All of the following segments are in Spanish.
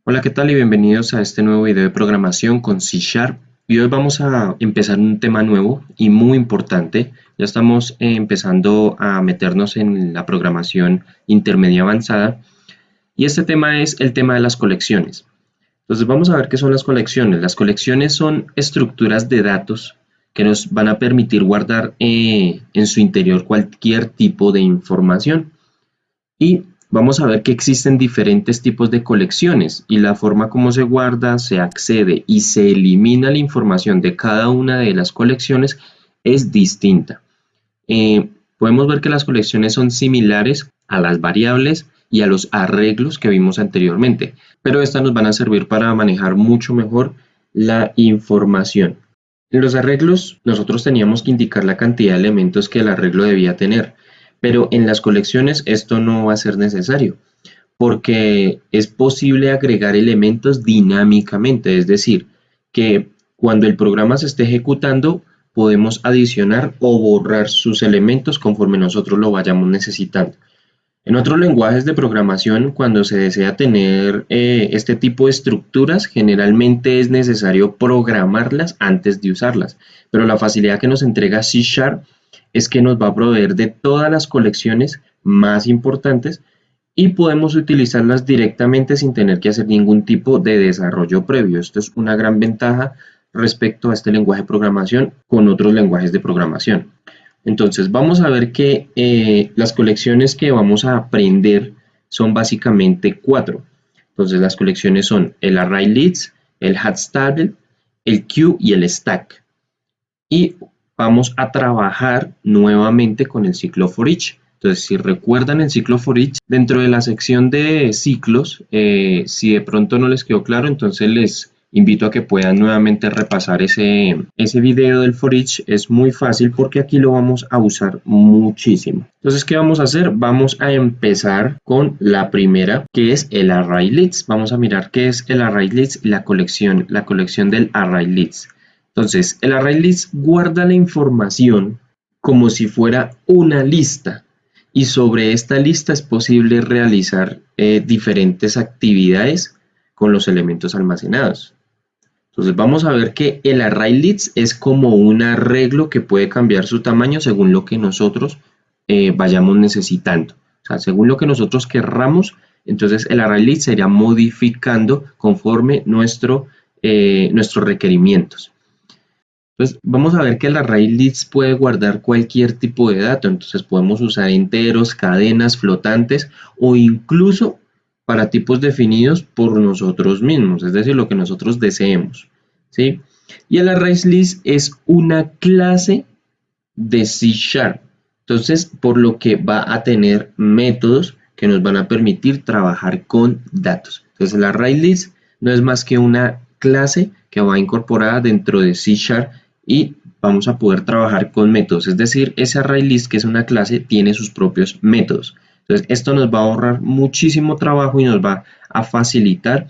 Hola, ¿qué tal? Y bienvenidos a este nuevo video de programación con C Sharp. Y hoy vamos a empezar un tema nuevo y muy importante. Ya estamos empezando a meternos en la programación intermedia avanzada. Y este tema es el tema de las colecciones. Entonces vamos a ver qué son las colecciones. Las colecciones son estructuras de datos que nos van a permitir guardar en su interior cualquier tipo de información. Y vamos a ver que existen diferentes tipos de colecciones y la forma como se guarda, se accede y se elimina la información de cada una de las colecciones es distinta. Podemos ver que las colecciones son similares a las variables y a los arreglos que vimos anteriormente, pero estas nos van a servir para manejar mucho mejor la información. En los arreglos nosotros teníamos que indicar la cantidad de elementos que el arreglo debía tener, pero en las colecciones esto no va a ser necesario porque es posible agregar elementos dinámicamente, es decir, que cuando el programa se esté ejecutando podemos adicionar o borrar sus elementos conforme nosotros lo vayamos necesitando. En otros lenguajes de programación, cuando se desea tener este tipo de estructuras, generalmente es necesario programarlas antes de usarlas, pero la facilidad que nos entrega C Sharp es que nos va a proveer de todas las colecciones más importantes y podemos utilizarlas directamente sin tener que hacer ningún tipo de desarrollo previo. Esto es una gran ventaja respecto a este lenguaje de programación con otros lenguajes de programación. Entonces vamos a ver que las colecciones que vamos a aprender son básicamente cuatro. Entonces las colecciones son el array list, el hats table, el queue y el stack. Y vamos a trabajar nuevamente con el ciclo for each. Entonces, si recuerdan el ciclo for each, dentro de la sección de ciclos, si de pronto no les quedó claro, entonces les invito a que puedan nuevamente repasar ese video del for each. Es muy fácil porque aquí lo vamos a usar muchísimo. Entonces, ¿qué vamos a hacer? Vamos a empezar con la primera, que es el array list. Vamos a mirar qué es el array list y la colección del array list. Entonces, el array list guarda la información como si fuera una lista y sobre esta lista es posible realizar diferentes actividades con los elementos almacenados. Entonces vamos a ver que el array list es como un arreglo que puede cambiar su tamaño según lo que nosotros vayamos necesitando. O sea, según lo que nosotros querramos, entonces el array list sería modificando conforme nuestros requerimientos. Entonces, vamos a ver que el array list puede guardar cualquier tipo de dato. Entonces, podemos usar enteros, cadenas, flotantes o incluso para tipos definidos por nosotros mismos, es decir, lo que nosotros deseemos, ¿sí? Y el array list es una clase de C Sharp. Entonces, por lo que va a tener métodos que nos van a permitir trabajar con datos. Entonces, el array list no es más que una clase que va incorporada dentro de C Sharp y vamos a poder trabajar con métodos. Es decir, ese array list, que es una clase, tiene sus propios métodos. Entonces, esto nos va a ahorrar muchísimo trabajo y nos va a facilitar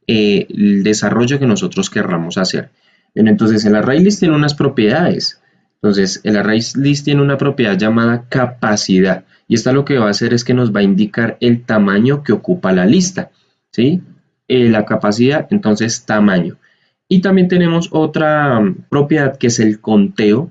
el desarrollo que nosotros querramos hacer. Bien, entonces, el array list tiene unas propiedades. Entonces, el array list tiene una propiedad llamada capacidad. Y esta lo que va a hacer es que nos va a indicar el tamaño que ocupa la lista, ¿sí? La capacidad, entonces, tamaño. Y también tenemos otra propiedad que es el conteo,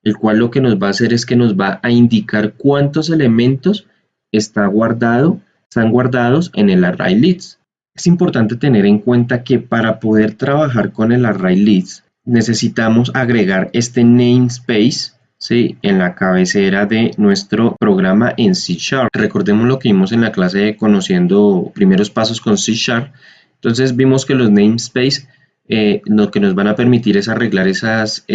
el cual lo que nos va a hacer es que nos va a indicar cuántos elementos están guardados en el array list. Es importante tener en cuenta que para poder trabajar con el array list necesitamos agregar este namespace, ¿sí?, en la cabecera de nuestro programa en C Sharp. Recordemos lo que vimos en la clase de conociendo primeros pasos con C Sharp. Entonces vimos que los namespace lo que nos van a permitir es arreglar esas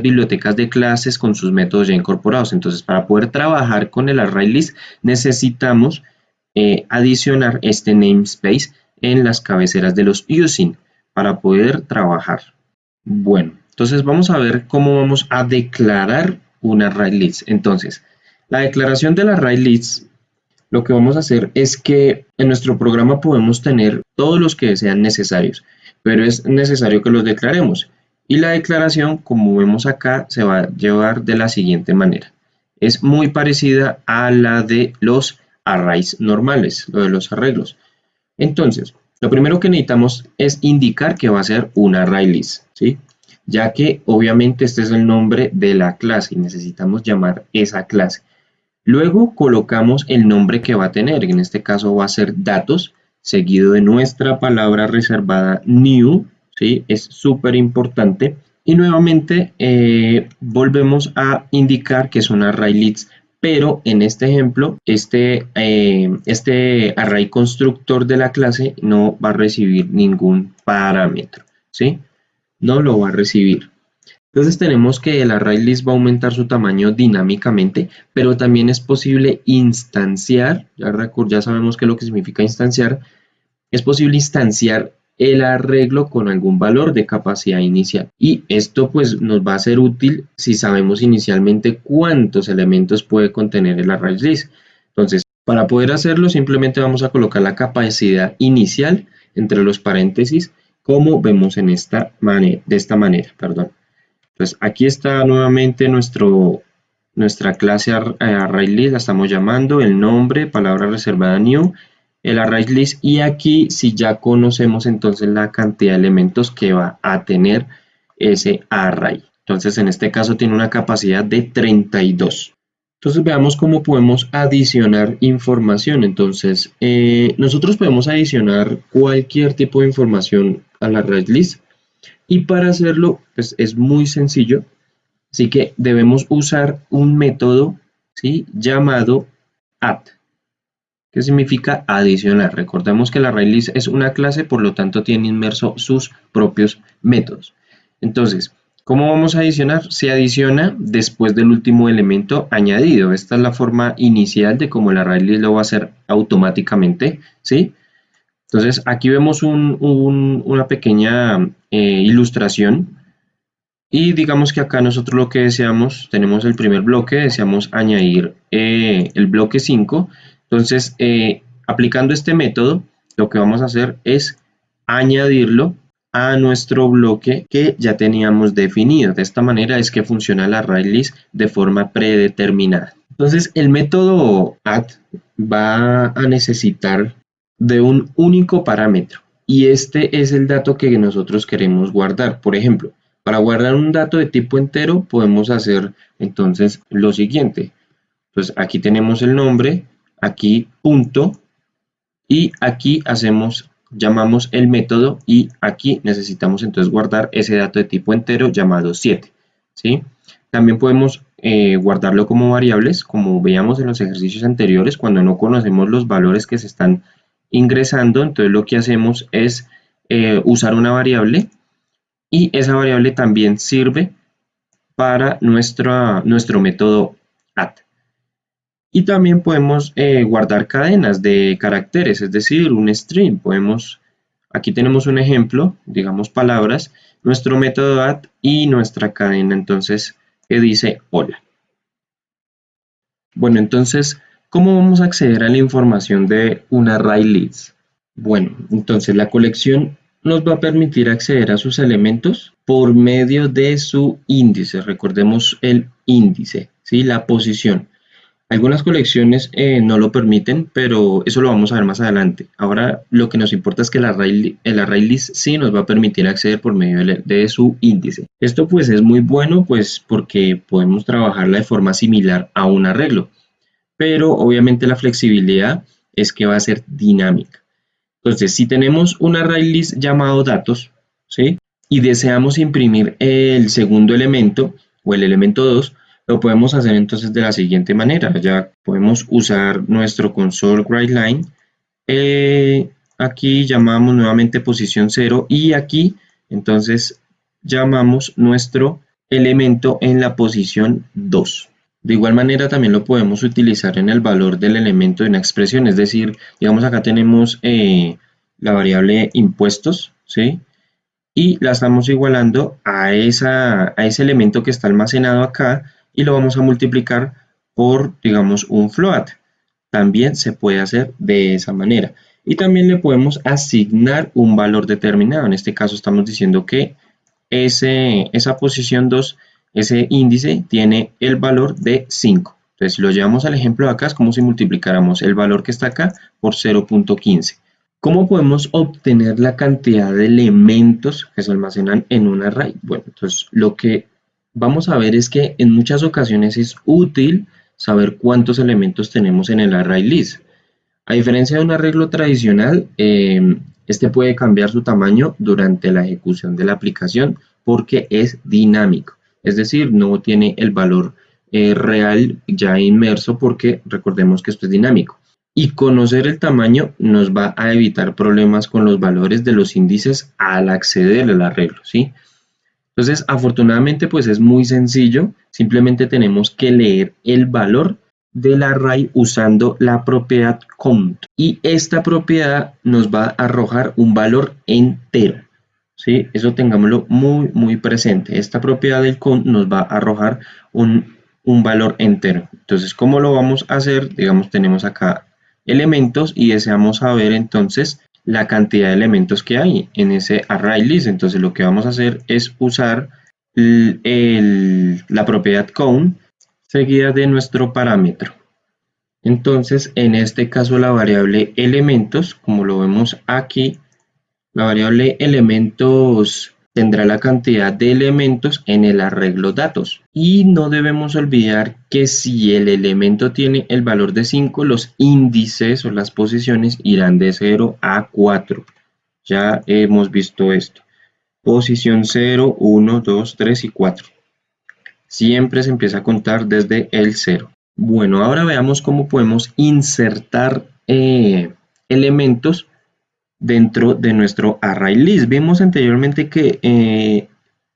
bibliotecas de clases con sus métodos ya incorporados. Entonces, para poder trabajar con el array list necesitamos adicionar este namespace en las cabeceras de los using para poder trabajar. Bueno, entonces vamos a ver cómo vamos a declarar un array list. Entonces, la declaración del array list, lo que vamos a hacer es que en nuestro programa podemos tener todos los que sean necesarios, pero es necesario que los declaremos. Y la declaración, como vemos acá, se va a llevar de la siguiente manera. Es muy parecida a la de los arrays normales, lo de los arreglos. Entonces, lo primero que necesitamos es indicar que va a ser un array list, ¿sí? Ya que obviamente este es el nombre de la clase y necesitamos llamar esa clase. Luego colocamos el nombre que va a tener, en este caso va a ser datos, seguido de nuestra palabra reservada new, ¿sí? Es súper importante. Y nuevamente volvemos a indicar que es un array list, pero en este ejemplo, este array constructor de la clase no va a recibir ningún parámetro, ¿sí? No lo va a recibir. Entonces tenemos que el array list va a aumentar su tamaño dinámicamente, pero también es posible instanciar, ya sabemos qué es lo que significa instanciar, es posible instanciar el arreglo con algún valor de capacidad inicial. Y esto pues nos va a ser útil si sabemos inicialmente cuántos elementos puede contener el array list. Entonces, para poder hacerlo simplemente vamos a colocar la capacidad inicial entre los paréntesis, como vemos en de esta manera, perdón. Entonces aquí está nuevamente nuestra clase ArrayList, la estamos llamando, el nombre, palabra reservada new, el ArrayList, y aquí si ya conocemos entonces la cantidad de elementos que va a tener ese array. Entonces en este caso tiene una capacidad de 32. Entonces veamos cómo podemos adicionar información. Entonces nosotros podemos adicionar cualquier tipo de información al ArrayList. Y para hacerlo, pues es muy sencillo, así que debemos usar un método, ¿sí? Llamado add, que significa adicionar. Recordemos que la ArrayList es una clase, por lo tanto tiene inmerso sus propios métodos. Entonces, ¿cómo vamos a adicionar? Se adiciona después del último elemento añadido. Esta es la forma inicial de cómo la ArrayList lo va a hacer automáticamente, ¿sí? Entonces aquí vemos una pequeña ilustración y digamos que acá nosotros lo que deseamos, tenemos el primer bloque, deseamos añadir el bloque 5. Entonces aplicando este método lo que vamos a hacer es añadirlo a nuestro bloque que ya teníamos definido. De esta manera es que funciona la ArrayList de forma predeterminada. Entonces el método add va a necesitar de un único parámetro y este es el dato que nosotros queremos guardar. Por ejemplo, para guardar un dato de tipo entero podemos hacer entonces lo siguiente. Pues aquí tenemos el nombre, aquí punto y aquí llamamos el método y aquí necesitamos entonces guardar ese dato de tipo entero llamado 7, ¿sí? También podemos guardarlo como variables, como veíamos en los ejercicios anteriores, cuando no conocemos los valores que se están ingresando, entonces lo que hacemos es usar una variable y esa variable también sirve para nuestro método add. Y también podemos guardar cadenas de caracteres, es decir, un string. Aquí tenemos un ejemplo, digamos palabras, nuestro método add y nuestra cadena entonces que dice hola. Bueno, entonces, ¿cómo vamos a acceder a la información de un ArrayList? Bueno, entonces la colección nos va a permitir acceder a sus elementos por medio de su índice. Recordemos el índice, ¿sí? La posición. Algunas colecciones no lo permiten, pero eso lo vamos a ver más adelante. Ahora lo que nos importa es que el ArrayList sí nos va a permitir acceder por medio de su índice. Esto pues es muy bueno pues porque podemos trabajarla de forma similar a un arreglo, pero obviamente la flexibilidad es que va a ser dinámica. Entonces, si tenemos un ArrayList llamado datos, ¿sí? Y deseamos imprimir el segundo elemento o el elemento 2, lo podemos hacer entonces de la siguiente manera. Ya podemos usar nuestro console writeLine. Aquí llamamos nuevamente posición 0 y aquí entonces llamamos nuestro elemento en la posición 2. De igual manera también lo podemos utilizar en el valor del elemento de una expresión, es decir, digamos acá tenemos la variable impuestos, ¿sí? Y la estamos igualando a ese elemento que está almacenado acá y lo vamos a multiplicar por, digamos, un float. También se puede hacer de esa manera. Y también le podemos asignar un valor determinado. En este caso estamos diciendo que esa posición 2, ese índice, tiene el valor de 5. Entonces, si lo llevamos al ejemplo de acá, es como si multiplicáramos el valor que está acá por 0.15. ¿Cómo podemos obtener la cantidad de elementos que se almacenan en un array? Bueno, entonces lo que vamos a ver es que en muchas ocasiones es útil saber cuántos elementos tenemos en el array list. A diferencia de un arreglo tradicional, este puede cambiar su tamaño durante la ejecución de la aplicación porque es dinámico. Es decir, no tiene el valor real ya inmerso porque recordemos que esto es dinámico. Y conocer el tamaño nos va a evitar problemas con los valores de los índices al acceder al arreglo, ¿sí? Entonces, afortunadamente, pues es muy sencillo. Simplemente tenemos que leer el valor del array usando la propiedad count. Y esta propiedad nos va a arrojar un valor entero. ¿Sí? Eso tengámoslo muy presente. Esta propiedad del count nos va a arrojar un valor entero. Entonces, ¿cómo lo vamos a hacer? Digamos, tenemos acá elementos y deseamos saber entonces la cantidad de elementos que hay en ese array list. Entonces lo que vamos a hacer es usar la propiedad count seguida de nuestro parámetro. Entonces en este caso la variable elementos, como lo vemos aquí, la variable elementos tendrá la cantidad de elementos en el arreglo datos. Y no debemos olvidar que si el elemento tiene el valor de 5, los índices o las posiciones irán de 0 a 4. Ya hemos visto esto. Posición 0, 1, 2, 3 y 4. Siempre se empieza a contar desde el 0. Bueno, ahora veamos cómo podemos insertar elementos dentro de nuestro ArrayList. Vimos anteriormente que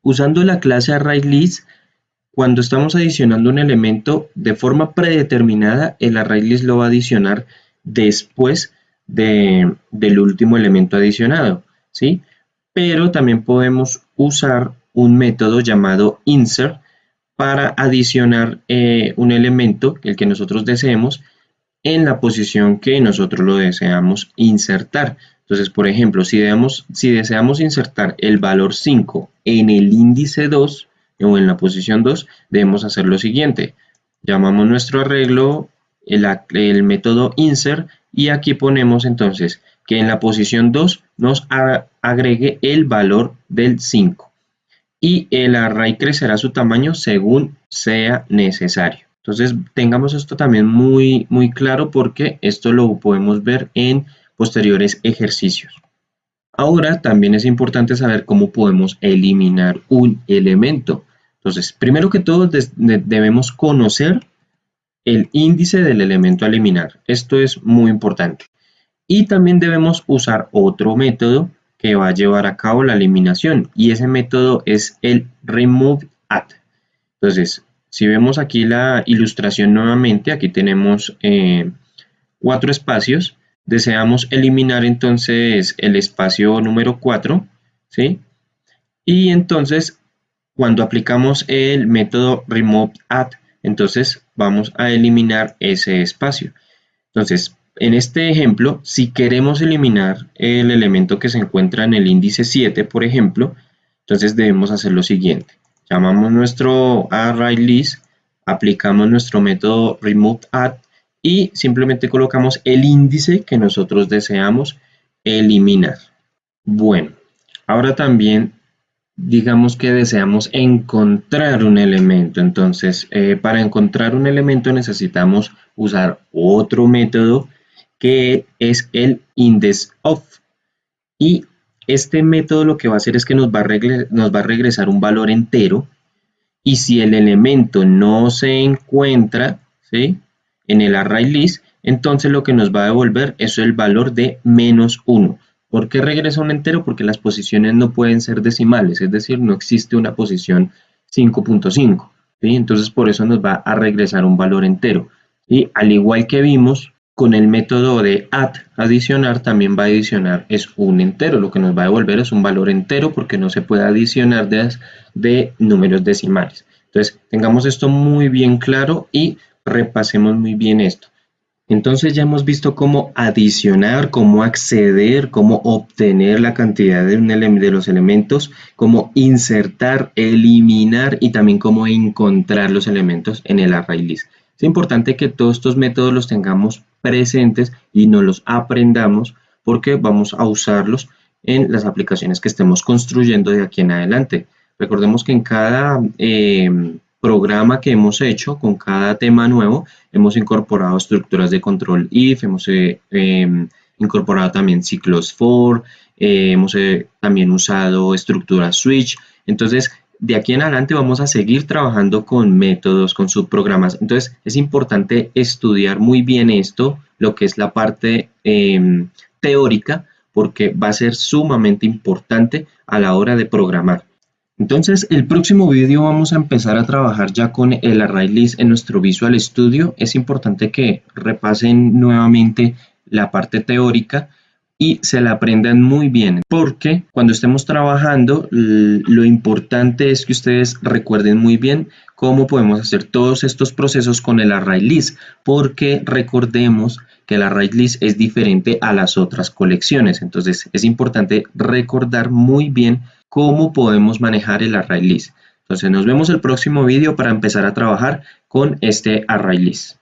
usando la clase ArrayList, cuando estamos adicionando un elemento de forma predeterminada, el ArrayList lo va a adicionar después del último elemento adicionado, ¿sí? Pero también podemos usar un método llamado insert para adicionar un elemento, el que nosotros deseemos, en la posición que nosotros lo deseamos insertar. Entonces, por ejemplo, si deseamos insertar el valor 5 en el índice 2 o en la posición 2, debemos hacer lo siguiente. Llamamos nuestro arreglo, el método insert, y aquí ponemos entonces que en la posición 2 nos agregue el valor del 5. Y el array crecerá su tamaño según sea necesario. Entonces tengamos esto también muy claro porque esto lo podemos ver en posteriores ejercicios. Ahora también es importante saber cómo podemos eliminar un elemento. Entonces, primero que todo debemos conocer el índice del elemento a eliminar. Esto es muy importante. Y también debemos usar otro método que va a llevar a cabo la eliminación, y ese método es el removeAdd. Entonces, si vemos aquí la ilustración nuevamente, aquí tenemos 4 espacios. Deseamos eliminar entonces el espacio número 4, ¿sí? Y entonces, cuando aplicamos el método removeAdd, entonces vamos a eliminar ese espacio. Entonces, en este ejemplo, si queremos eliminar el elemento que se encuentra en el índice 7, por ejemplo, entonces debemos hacer lo siguiente. Llamamos nuestro ArrayList, aplicamos nuestro método removeAdd y simplemente colocamos el índice que nosotros deseamos eliminar. Bueno, ahora también digamos que deseamos encontrar un elemento. Entonces, para encontrar un elemento necesitamos usar otro método que es el indexOf. Y este método lo que va a hacer es que nos va a regresar un valor entero. Y si el elemento no se encuentra, ¿sí?, en el ArrayList, entonces lo que nos va a devolver es el valor de -1. ¿Por qué regresa un entero? Porque las posiciones no pueden ser decimales, es decir, no existe una posición 5.5. ¿sí? Entonces por eso nos va a regresar un valor entero. Y al igual que vimos, con el método de add, adicionar, también va a adicionar es un entero. Lo que nos va a devolver es un valor entero porque no se puede adicionar de números decimales. Entonces, tengamos esto muy bien claro y repasemos muy bien esto. Entonces ya hemos visto cómo adicionar, cómo acceder, cómo obtener la cantidad de los elementos, cómo insertar, eliminar y también cómo encontrar los elementos en el ArrayList. Es importante que todos estos métodos los tengamos presentes y nos los aprendamos porque vamos a usarlos en las aplicaciones que estemos construyendo de aquí en adelante. Recordemos que en cada programa que hemos hecho, con cada tema nuevo, hemos incorporado estructuras de control if, hemos incorporado también ciclos for, hemos también usado estructuras switch. Entonces, de aquí en adelante vamos a seguir trabajando con métodos, con subprogramas. Entonces, es importante estudiar muy bien esto, lo que es la parte teórica, porque va a ser sumamente importante a la hora de programar. Entonces, el próximo vídeo vamos a empezar a trabajar ya con el ArrayList en nuestro Visual Studio. Es importante que repasen nuevamente la parte teórica y se la aprendan muy bien, porque cuando estemos trabajando, lo importante es que ustedes recuerden muy bien cómo podemos hacer todos estos procesos con el ArrayList, porque recordemos que el ArrayList es diferente a las otras colecciones. Entonces, es importante recordar muy bien cómo podemos manejar el ArrayList. Entonces nos vemos el próximo vídeo para empezar a trabajar con este ArrayList.